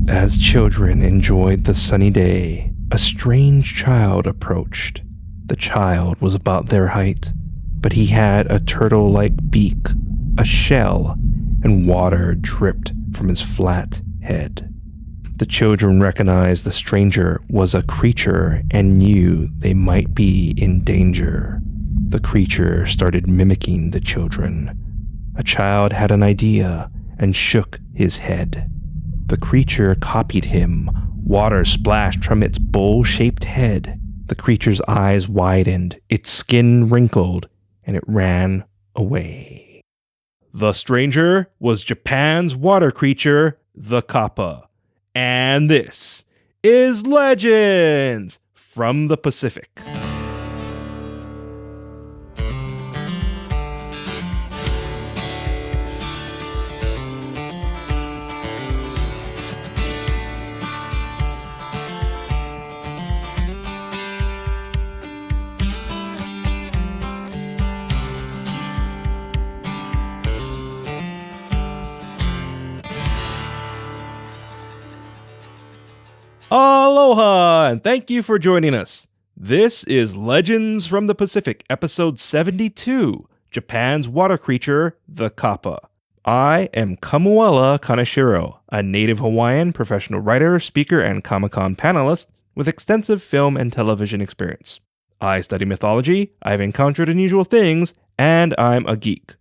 As children enjoyed the sunny day, a strange child approached. The child was about their height, but he had a turtle-like beak, a shell, and water dripped from his flat head. The children recognized the stranger was a creature and knew they might be in danger. The creature started mimicking the children. A child had an idea and shook his head. The creature copied him. Water splashed from its bowl-shaped head. The creature's eyes widened, its skin wrinkled, and it ran away. The stranger was Japan's water creature, the Kappa. And this is Legends from the Pacific. Aloha, and thank you for joining us. This is Legends from the Pacific, episode 72, Japan's water creature, the Kappa. I am Kamuela Kaneshiro, a native Hawaiian professional writer, speaker, and Comic-Con panelist with extensive film and television experience. I study mythology, I've encountered unusual things, and I'm a geek.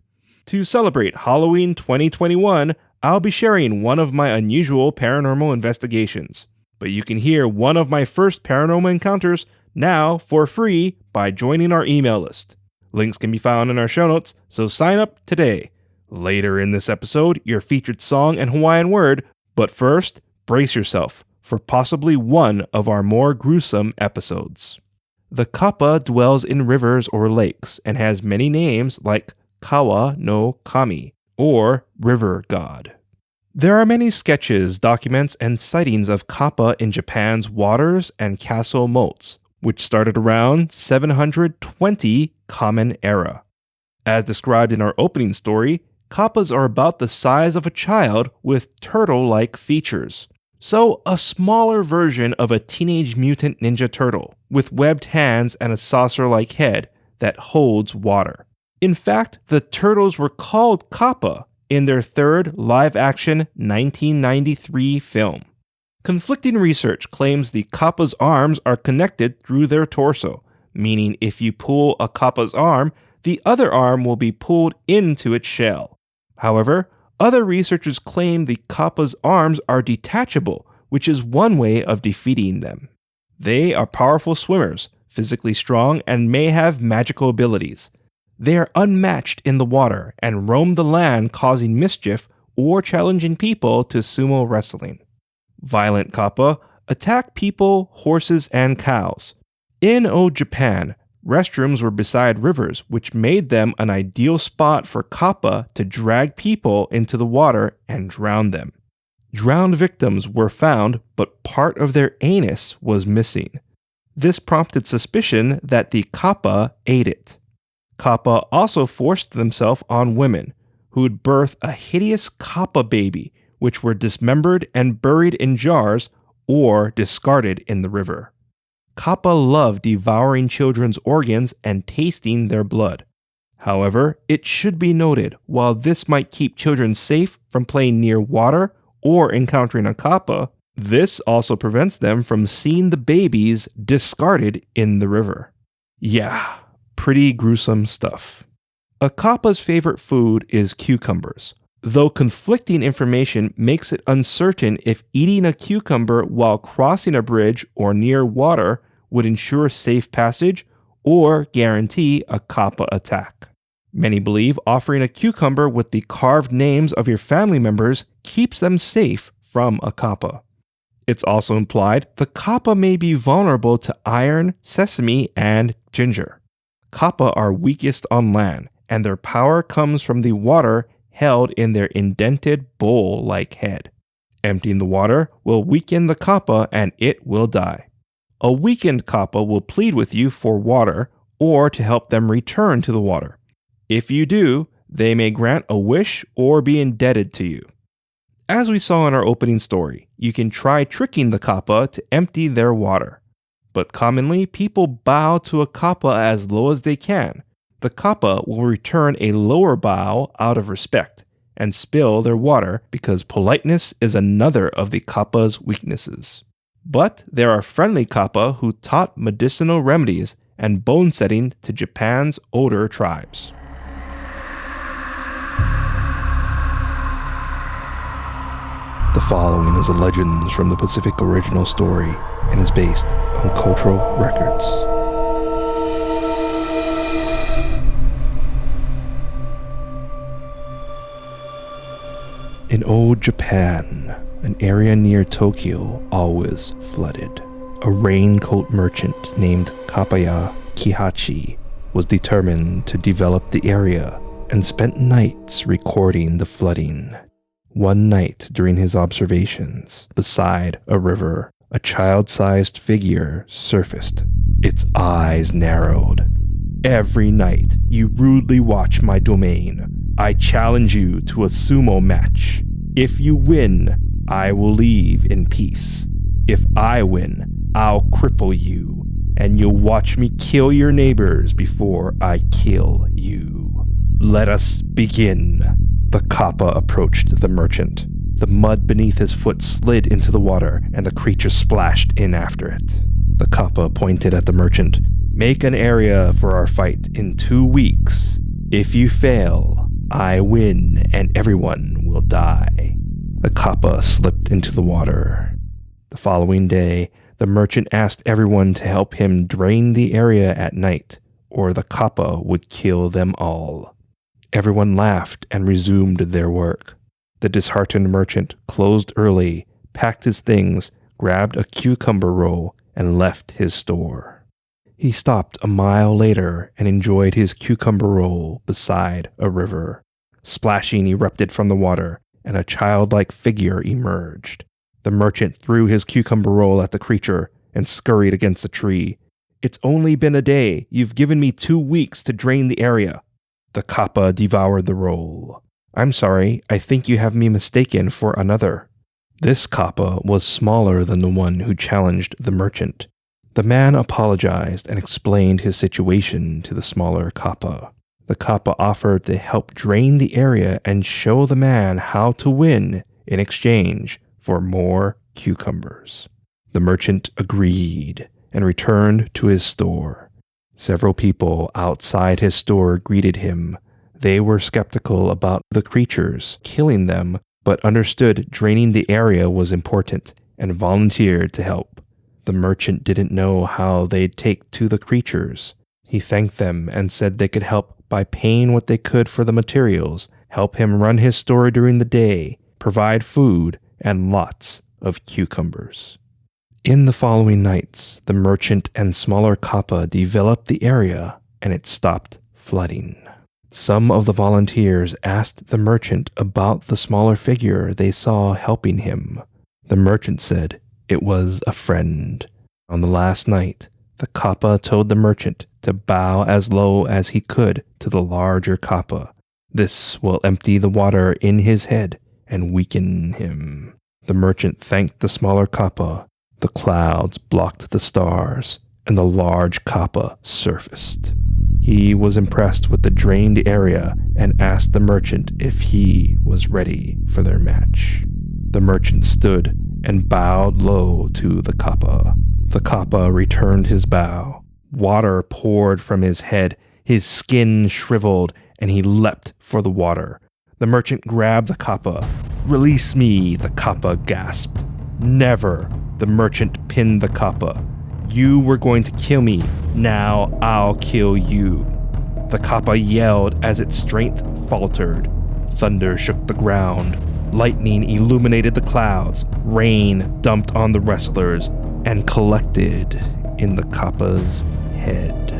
To celebrate Halloween 2021, I'll be sharing one of my unusual paranormal investigations. But you can hear one of my first paranormal encounters now for free by joining our email list. Links can be found in our show notes, so sign up today. Later in this episode, your featured song and Hawaiian word, but first, brace yourself for possibly one of our more gruesome episodes. The Kappa dwells in rivers or lakes and has many names like Kawa no Kami, or River God. There are many sketches, documents, and sightings of Kappa in Japan's waters and castle moats, which started around 720 Common Era. As described in our opening story, Kappas are about the size of a child with turtle-like features. So, a smaller version of a Teenage Mutant Ninja Turtle, with webbed hands and a saucer-like head that holds water. In fact, the turtles were called Kappa in their third live-action 1993 film. Conflicting research claims the Kappa's arms are connected through their torso, meaning if you pull a Kappa's arm, the other arm will be pulled into its shell. However, other researchers claim the Kappa's arms are detachable, which is one way of defeating them. They are powerful swimmers, physically strong, and may have magical abilities. They are unmatched in the water and roam the land causing mischief or challenging people to sumo wrestling. Violent Kappa attack people, horses, and cows. In old Japan, restrooms were beside rivers, which made them an ideal spot for Kappa to drag people into the water and drown them. Drowned victims were found, but part of their anus was missing. This prompted suspicion that the Kappa ate it. Kappa also forced themselves on women, who would birth a hideous Kappa baby, which were dismembered and buried in jars or discarded in the river. Kappa loved devouring children's organs and tasting their blood. However, it should be noted, while this might keep children safe from playing near water or encountering a Kappa, this also prevents them from seeing the babies discarded in the river. Yeah. Pretty gruesome stuff. A Kappa's favorite food is cucumbers, though conflicting information makes it uncertain if eating a cucumber while crossing a bridge or near water would ensure safe passage or guarantee a Kappa attack. Many believe offering a cucumber with the carved names of your family members keeps them safe from a Kappa. It's also implied the Kappa may be vulnerable to iron, sesame, and ginger. Kappa are weakest on land, and their power comes from the water held in their indented bowl-like head. Emptying the water will weaken the Kappa and it will die. A weakened Kappa will plead with you for water or to help them return to the water. If you do, they may grant a wish or be indebted to you. As we saw in our opening story, you can try tricking the Kappa to empty their water. But commonly, people bow to a Kappa as low as they can. The Kappa will return a lower bow out of respect and spill their water because politeness is another of the Kappa's weaknesses. But there are friendly Kappa who taught medicinal remedies and bone setting to Japan's older tribes. The following is a Legends from the Pacific original story and is based on cultural records. In old Japan, an area near Tokyo always flooded. A raincoat merchant named Kappa Kihachi was determined to develop the area and spent nights recording the flooding. One night during his observations, beside a river, a child-sized figure surfaced. Its eyes narrowed. "Every night you rudely watch my domain. I challenge you to a sumo match. If you win, I will leave in peace. If I win, I'll cripple you, and you'll watch me kill your neighbors before I kill you. Let us begin." The Kappa approached the merchant. The mud beneath his foot slid into the water, and the creature splashed in after it. The Kappa pointed at the merchant. "Make an area for our fight in 2 weeks. If you fail, I win, and everyone will die." The Kappa slipped into the water. The following day, the merchant asked everyone to help him drain the area at night, or the Kappa would kill them all. Everyone laughed and resumed their work. The disheartened merchant closed early, packed his things, grabbed a cucumber roll, and left his store. He stopped a mile later and enjoyed his cucumber roll beside a river. Splashing erupted from the water, and a childlike figure emerged. The merchant threw his cucumber roll at the creature and scurried against a tree. "It's only been a day. You've given me 2 weeks to drain the area." The Kappa devoured the roll. "I'm sorry, I think you have me mistaken for another." This Kappa was smaller than the one who challenged the merchant. The man apologized and explained his situation to the smaller Kappa. The Kappa offered to help drain the area and show the man how to win in exchange for more cucumbers. The merchant agreed and returned to his store. Several people outside his store greeted him. They were skeptical about the creatures killing them, but understood draining the area was important and volunteered to help. The merchant didn't know how they'd take to the creatures. He thanked them and said they could help by paying what they could for the materials, help him run his store during the day, provide food, and lots of cucumbers. In the following nights, the merchant and smaller Kappa developed the area, and it stopped flooding. Some of the volunteers asked the merchant about the smaller figure they saw helping him. The merchant said it was a friend. On the last night, the Kappa told the merchant to bow as low as he could to the larger Kappa. This will empty the water in his head and weaken him. The merchant thanked the smaller Kappa. The clouds blocked the stars, and the large Kappa surfaced. He was impressed with the drained area and asked the merchant if he was ready for their match. The merchant stood and bowed low to the Kappa. The Kappa returned his bow. Water poured from his head, his skin shriveled, and he leapt for the water. The merchant grabbed the Kappa. "Release me," the Kappa gasped. "Never." The merchant pinned the Kappa. "You were going to kill me. Now I'll kill you." The Kappa yelled as its strength faltered. Thunder shook the ground. Lightning illuminated the clouds. Rain dumped on the wrestlers and collected in the Kappa's head.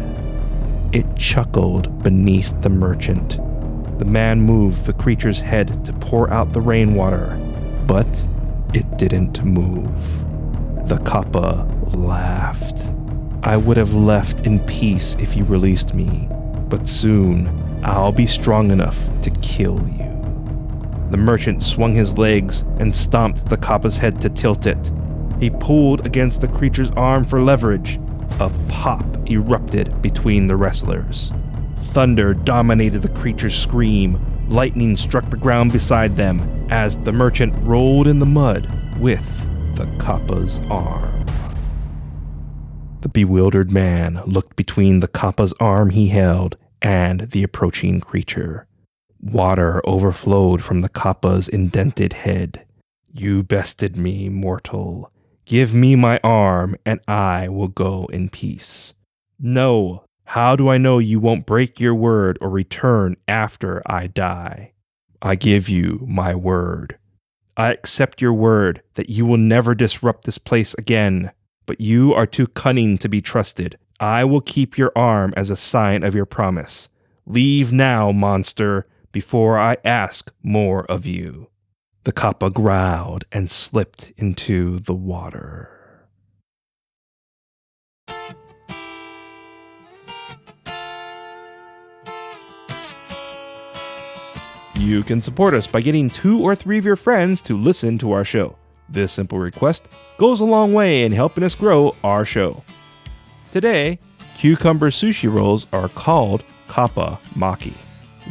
It chuckled beneath the merchant. The man moved the creature's head to pour out the rainwater, but it didn't move. The Kappa laughed. "I would have left in peace if you released me, but soon I'll be strong enough to kill you." The merchant swung his legs and stomped the Kappa's head to tilt it. He pulled against the creature's arm for leverage. A pop erupted between the wrestlers. Thunder dominated the creature's scream. Lightning struck the ground beside them as the merchant rolled in the mud with the Kappa's arm. The bewildered man looked between the Kappa's arm he held and the approaching creature. Water overflowed from the Kappa's indented head. "You bested me, mortal. Give me my arm, and I will go in peace." "No. How do I know you won't break your word or return after I die?" "I give you my word." "I accept your word that you will never disrupt this place again. But you are too cunning to be trusted. I will keep your arm as a sign of your promise. Leave now, monster, before I ask more of you." The Kappa growled and slipped into the water. You can support us by getting 2 or 3 of your friends to listen to our show. This simple request goes a long way in helping us grow our show. Today, cucumber sushi rolls are called Kappa Maki.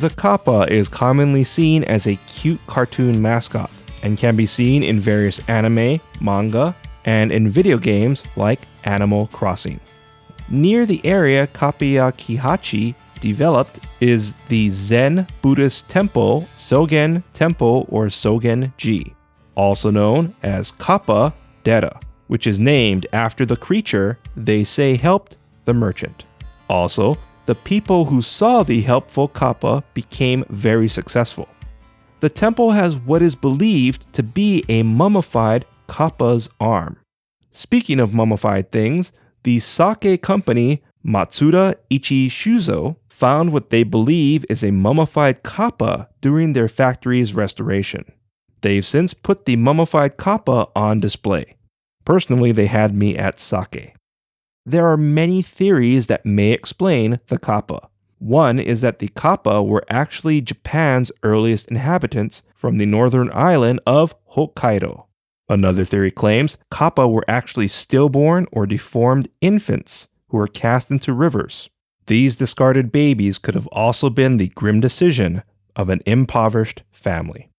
The Kappa is commonly seen as a cute cartoon mascot and can be seen in various anime, manga, and in video games like Animal Crossing. Near the area Kappa-Kihachi developed is the Zen Buddhist temple Sogen Temple or Sogen-ji, also known as Kappa Dera, which is named after the creature they say helped the merchant. Also, the people who saw the helpful Kappa became very successful. The temple has what is believed to be a mummified Kappa's arm. Speaking of mummified things, the sake company Matsuda Ichi Shuzo found what they believe is a mummified Kappa during their factory's restoration. They've since put the mummified Kappa on display. Personally, they had me at sake. There are many theories that may explain the Kappa. One is that the Kappa were actually Japan's earliest inhabitants from the northern island of Hokkaido. Another theory claims Kappa were actually stillborn or deformed infants who were cast into rivers. These discarded babies could have also been the grim decision of an impoverished family.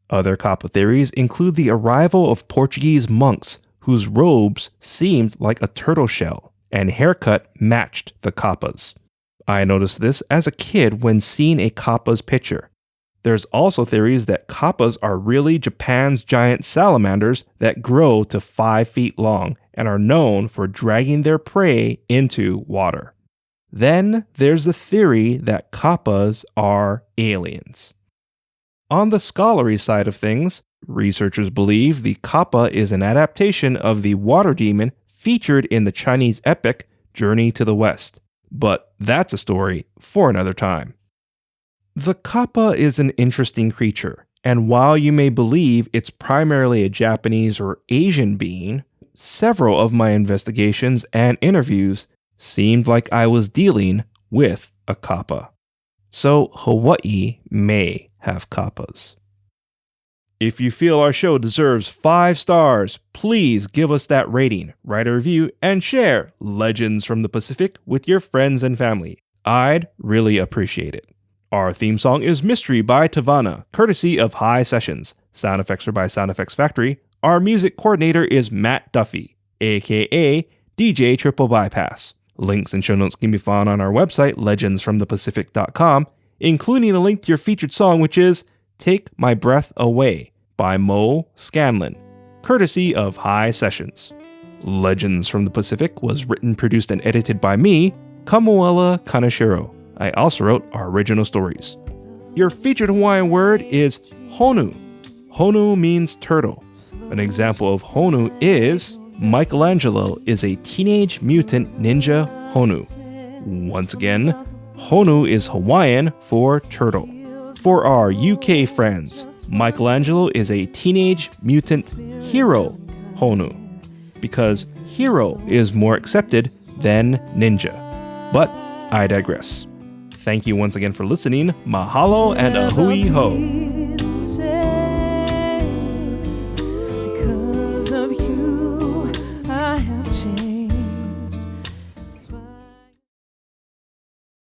Other Kappa theories include the arrival of Portuguese monks whose robes seemed like a turtle shell and haircut matched the Kappa's. I noticed this as a kid when seeing a Kappa's picture. There's also theories that Kappas are really Japan's giant salamanders that grow to 5 feet long and are known for dragging their prey into water. Then there's the theory that Kappas are aliens. On the scholarly side of things, researchers believe the Kappa is an adaptation of the water demon featured in the Chinese epic Journey to the West. But that's a story for another time. The Kappa is an interesting creature, and while you may believe it's primarily a Japanese or Asian being, several of my investigations and interviews seemed like I was dealing with a Kappa. So Hawaii may have Kappas. If you feel our show deserves 5 stars, please give us that rating, write a review, and share Legends from the Pacific with your friends and family. I'd really appreciate it. Our theme song is Mystery by Tavana, courtesy of High Sessions. Sound effects are by Sound Effects Factory. Our music coordinator is Matt Duffy, aka DJ Triple Bypass. Links and show notes can be found on our website, legendsfromthepacific.com, including a link to your featured song, which is Take My Breath Away by Mo Scanlon, courtesy of High Sessions. Legends from the Pacific was written, produced, and edited by me, Kamuela Kaneshiro. I also wrote our original stories. Your featured Hawaiian word is honu. Honu means turtle. An example of honu is Michelangelo is a teenage mutant ninja honu. Once again, honu is Hawaiian for turtle. For our UK friends, Michelangelo is a teenage mutant hero honu, because hero is more accepted than ninja. But I digress. Thank you once again for listening. Mahalo and a hui ho.